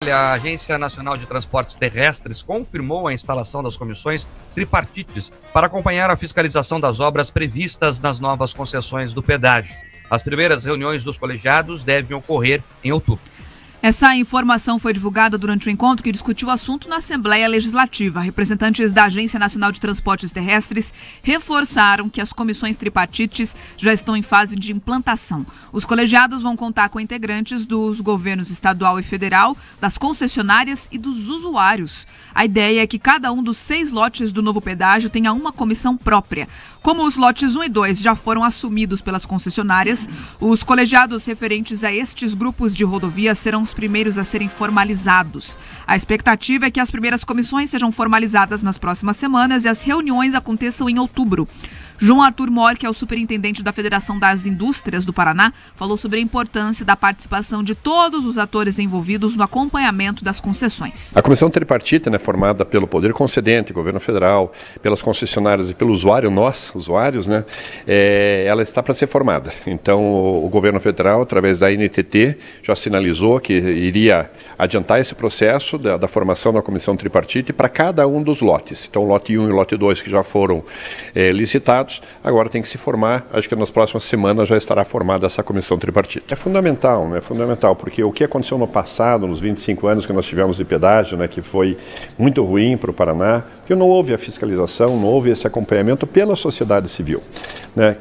Olha, a Agência Nacional de Transportes Terrestres confirmou a instalação das comissões tripartites para acompanhar a fiscalização das obras previstas nas novas concessões do pedágio. As primeiras reuniões dos colegiados devem ocorrer em outubro. Essa informação foi divulgada durante o encontro que discutiu o assunto na Assembleia Legislativa. Representantes da Agência Nacional de Transportes Terrestres reforçaram que as comissões tripartites já estão em fase de implantação. Os colegiados vão contar com integrantes dos governos estadual e federal, das concessionárias e dos usuários. A ideia é que cada um dos 6 lotes do novo pedágio tenha uma comissão própria. Como os lotes 1 e 2 já foram assumidos pelas concessionárias, os colegiados referentes a estes grupos de rodovias serão os primeiros a serem formalizados. A expectativa é que as primeiras comissões sejam formalizadas nas próximas semanas e as reuniões aconteçam em outubro. João Arthur Mor, que é o superintendente da Federação das Indústrias do Paraná, falou sobre a importância da participação de todos os atores envolvidos no acompanhamento das concessões. A comissão tripartite, formada pelo Poder Concedente, Governo Federal, pelas concessionárias e pelo usuário, nós, usuários, ela está para ser formada. Então, o Governo Federal, através da NTT, já sinalizou que iria adiantar esse processo da formação da comissão tripartite para cada um dos lotes. Então, o lote 1 e o lote 2, que já foram licitados, agora tem que se formar, acho que nas próximas semanas já estará formada essa comissão tripartite. É fundamental, porque o que aconteceu no passado, nos 25 anos que nós tivemos de pedágio, que foi muito ruim para o Paraná, porque não houve a fiscalização, não houve esse acompanhamento pela sociedade civil.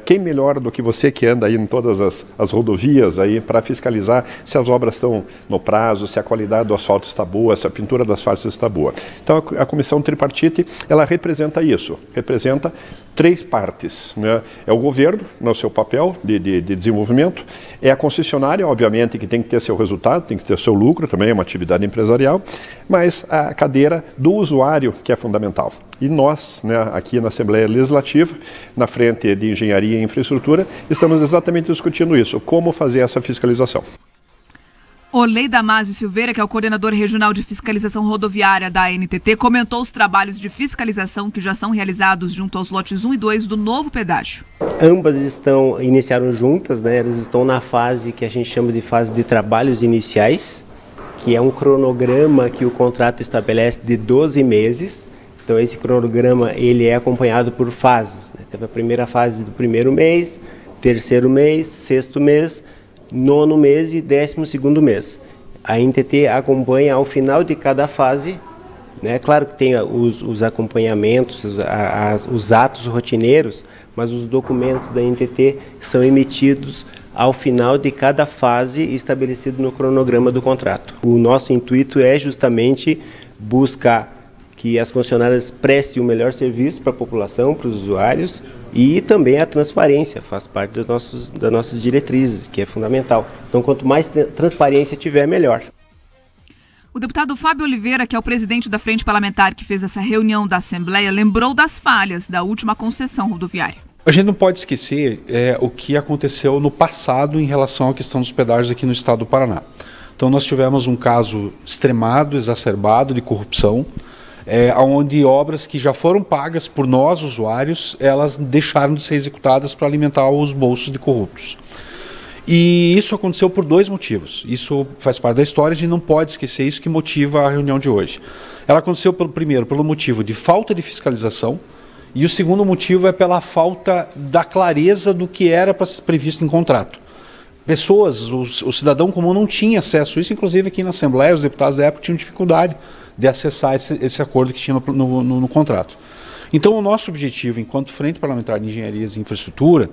Quem melhor do que você que anda aí em todas as rodovias aí para fiscalizar se as obras estão no prazo, se a qualidade do asfalto está boa, se a pintura do asfalto está boa. Então a comissão tripartite, ela representa isso, representa 3 partes. É o governo, no seu papel de desenvolvimento, é a concessionária, obviamente, que tem que ter seu resultado, tem que ter seu lucro, também é uma atividade empresarial, mas a cadeira do usuário que é fundamental. E nós, aqui na Assembleia Legislativa, na frente de Engenharia e Infraestrutura, estamos exatamente discutindo isso, como fazer essa fiscalização. Olei Damásio Silveira, que é o coordenador regional de fiscalização rodoviária da ANTT, comentou os trabalhos de fiscalização que já são realizados junto aos lotes 1 e 2 do novo pedágio. Ambas iniciaram juntas, elas estão na fase que a gente chama de fase de trabalhos iniciais, que é um cronograma que o contrato estabelece de 12 meses. Então esse cronograma ele é acompanhado por fases. Teve a primeira fase do primeiro mês, terceiro mês, sexto mês, 9º mês e 12º mês. A NTT acompanha ao final de cada fase, Claro que tem os acompanhamentos, os atos rotineiros, mas os documentos da NTT são emitidos ao final de cada fase estabelecido no cronograma do contrato. O nosso intuito é justamente buscar que as concessionárias prestem o melhor serviço para a população, para os usuários, e também a transparência, faz parte das nossas diretrizes, que é fundamental. Então, quanto mais transparência tiver, melhor. O deputado Fábio Oliveira, que é o presidente da Frente Parlamentar que fez essa reunião da Assembleia, lembrou das falhas da última concessão rodoviária. A gente não pode esquecer o que aconteceu no passado em relação à questão dos pedágios aqui no estado do Paraná. Então, nós tivemos um caso extremado, exacerbado de corrupção, onde obras que já foram pagas por nós, usuários, elas deixaram de ser executadas para alimentar os bolsos de corruptos. E isso aconteceu por 2 motivos. Isso faz parte da história, a gente não pode esquecer isso que motiva a reunião de hoje. Ela aconteceu, primeiro, pelo motivo de falta de fiscalização, e o segundo motivo é pela falta da clareza do que era previsto em contrato. Pessoas, o cidadão comum não tinha acesso a isso, inclusive aqui na Assembleia, os deputados da época tinham dificuldade de acessar esse acordo que tinha no contrato. Então, o nosso objetivo, enquanto Frente Parlamentar de Engenharias e Infraestrutura,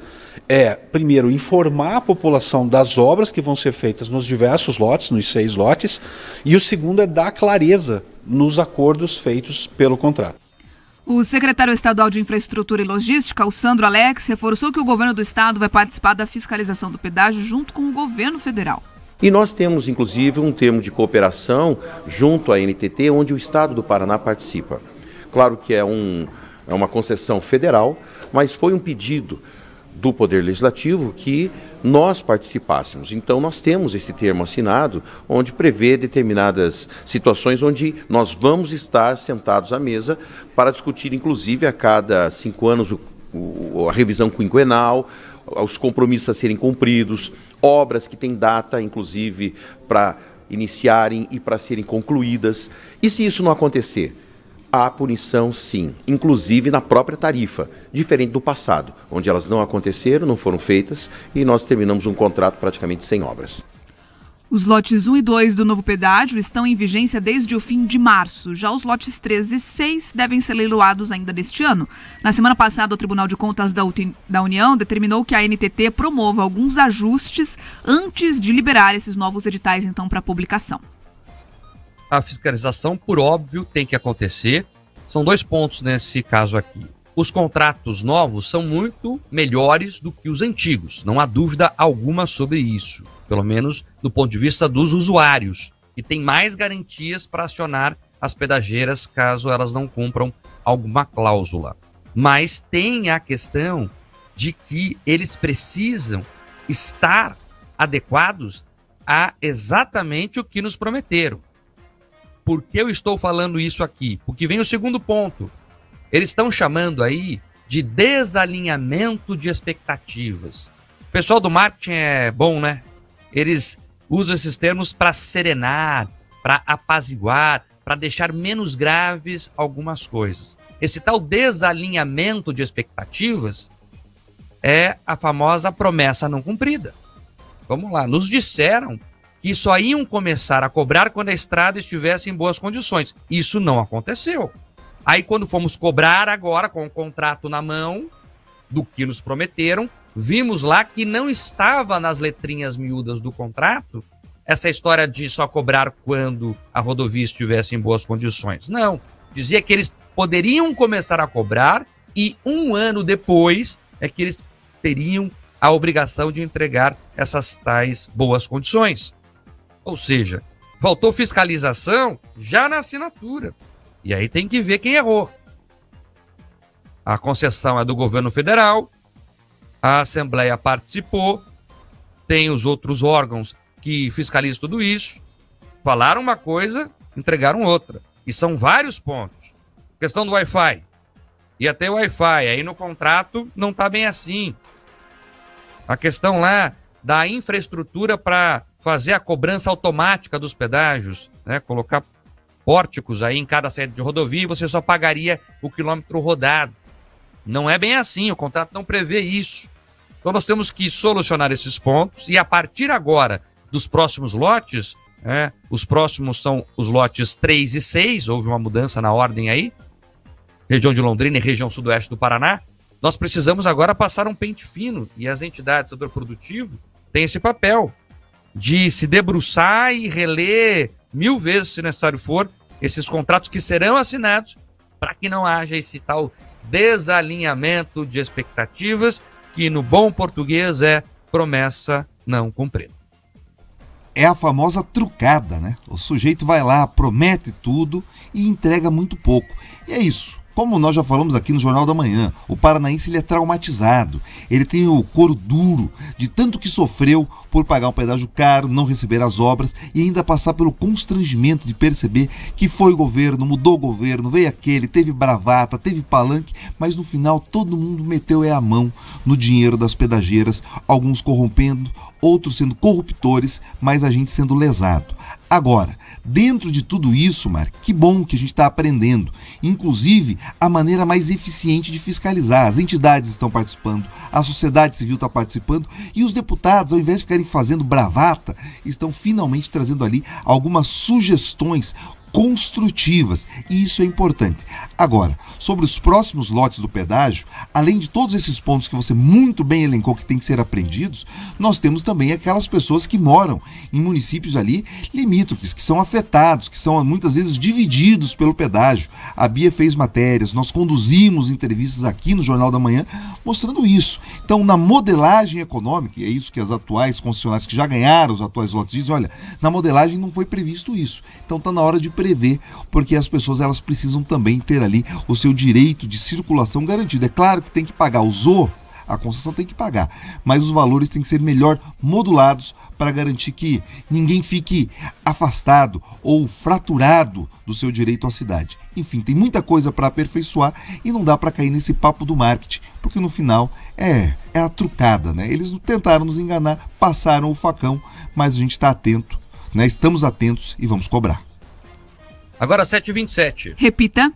é, primeiro, informar a população das obras que vão ser feitas nos diversos lotes, nos 6 lotes, e o segundo é dar clareza nos acordos feitos pelo contrato. O secretário estadual de Infraestrutura e Logística, o Sandro Alex, reforçou que o governo do estado vai participar da fiscalização do pedágio junto com o governo federal. E nós temos, inclusive, um termo de cooperação junto à NTT, onde o estado do Paraná participa. Claro que é uma concessão federal, mas foi um pedido do Poder Legislativo que nós participássemos. Então nós temos esse termo assinado, onde prevê determinadas situações onde nós vamos estar sentados à mesa para discutir, inclusive, a cada 5 anos a revisão quinquenal, os compromissos a serem cumpridos, obras que têm data, inclusive, para iniciarem e para serem concluídas. E se isso não acontecer? Há punição, sim, inclusive na própria tarifa, diferente do passado, onde elas não aconteceram, não foram feitas e nós terminamos um contrato praticamente sem obras. Os lotes 1 e 2 do novo pedágio estão em vigência desde o fim de março. Já os lotes 3 e 6 devem ser leiloados ainda neste ano. Na semana passada, o Tribunal de Contas da União determinou que a NTT promova alguns ajustes antes de liberar esses novos editais, então, para publicação. A fiscalização, por óbvio, tem que acontecer. São 2 pontos nesse caso aqui. Os contratos novos são muito melhores do que os antigos, não há dúvida alguma sobre isso. Pelo menos do ponto de vista dos usuários, que tem mais garantias para acionar as pedageiras caso elas não cumpram alguma cláusula. Mas tem a questão de que eles precisam estar adequados a exatamente o que nos prometeram. Por que eu estou falando isso aqui? Porque vem o segundo ponto. Eles estão chamando aí de desalinhamento de expectativas. O pessoal do marketing é bom, né? Eles usam esses termos para serenar, para apaziguar, para deixar menos graves algumas coisas. Esse tal desalinhamento de expectativas é a famosa promessa não cumprida. Vamos lá, nos disseram que só iam começar a cobrar quando a estrada estivesse em boas condições. Isso não aconteceu. Aí quando fomos cobrar agora, com o contrato na mão, do que nos prometeram, vimos lá que não estava nas letrinhas miúdas do contrato essa história de só cobrar quando a rodovia estivesse em boas condições. Não, dizia que eles poderiam começar a cobrar e 1 ano depois é que eles teriam a obrigação de entregar essas tais boas condições. Ou seja, faltou fiscalização já na assinatura. E aí tem que ver quem errou. A concessão é do governo federal, a Assembleia participou, tem os outros órgãos que fiscalizam tudo isso, falaram uma coisa, entregaram outra. E são vários pontos. Questão do Wi-Fi. Ia ter Wi-Fi, aí no contrato não está bem assim. A questão lá da infraestrutura para fazer a cobrança automática dos pedágios, né? Colocar pórticos aí em cada saída de rodovia e você só pagaria o quilômetro rodado. Não é bem assim, o contrato não prevê isso. Então nós temos que solucionar esses pontos e a partir agora dos próximos lotes, os próximos são os lotes 3 e 6, houve uma mudança na ordem aí, região de Londrina e região sudoeste do Paraná, nós precisamos agora passar um pente fino e as entidades do setor produtivo têm esse papel de se debruçar e reler 1000 vezes, se necessário for, esses contratos que serão assinados para que não haja esse tal desalinhamento de expectativas que no bom português é promessa não cumprida. É a famosa trucada, né? O sujeito vai lá, promete tudo e entrega muito pouco. E é isso. Como nós já falamos aqui no Jornal da Manhã, o paranaense ele é traumatizado. Ele tem o couro duro de tanto que sofreu por pagar um pedágio caro, não receber as obras e ainda passar pelo constrangimento de perceber que foi o governo, mudou o governo, veio aquele, teve bravata, teve palanque, mas no final todo mundo meteu a mão no dinheiro das pedageiras, alguns corrompendo, outros sendo corruptores, mas a gente sendo lesado. Agora, dentro de tudo isso, Mar, que bom que a gente está aprendendo. Inclusive, a maneira mais eficiente de fiscalizar. As entidades estão participando, a sociedade civil está participando e os deputados, ao invés de ficarem fazendo bravata, estão finalmente trazendo ali algumas sugestões construtivas, e isso é importante. Agora, sobre os próximos lotes do pedágio, além de todos esses pontos que você muito bem elencou que tem que ser aprendidos, nós temos também aquelas pessoas que moram em municípios ali limítrofes, que são afetados, que são muitas vezes divididos pelo pedágio. A Bia fez matérias, nós conduzimos entrevistas aqui no Jornal da Manhã mostrando isso. Então, na modelagem econômica, e é isso que as atuais concessionárias que já ganharam os atuais lotes dizem, olha, na modelagem não foi previsto isso. Então, está na hora de prever, porque as pessoas elas precisam também ter ali o seu direito de circulação garantido. É claro que tem que pagar, usou, a concessão tem que pagar, mas os valores têm que ser melhor modulados para garantir que ninguém fique afastado ou fraturado do seu direito à cidade. Enfim, tem muita coisa para aperfeiçoar e não dá para cair nesse papo do marketing, porque no final é a trucada, né? Eles tentaram nos enganar, passaram o facão, mas a gente está atento. né? Estamos atentos e vamos cobrar. Agora 7h27. Repita.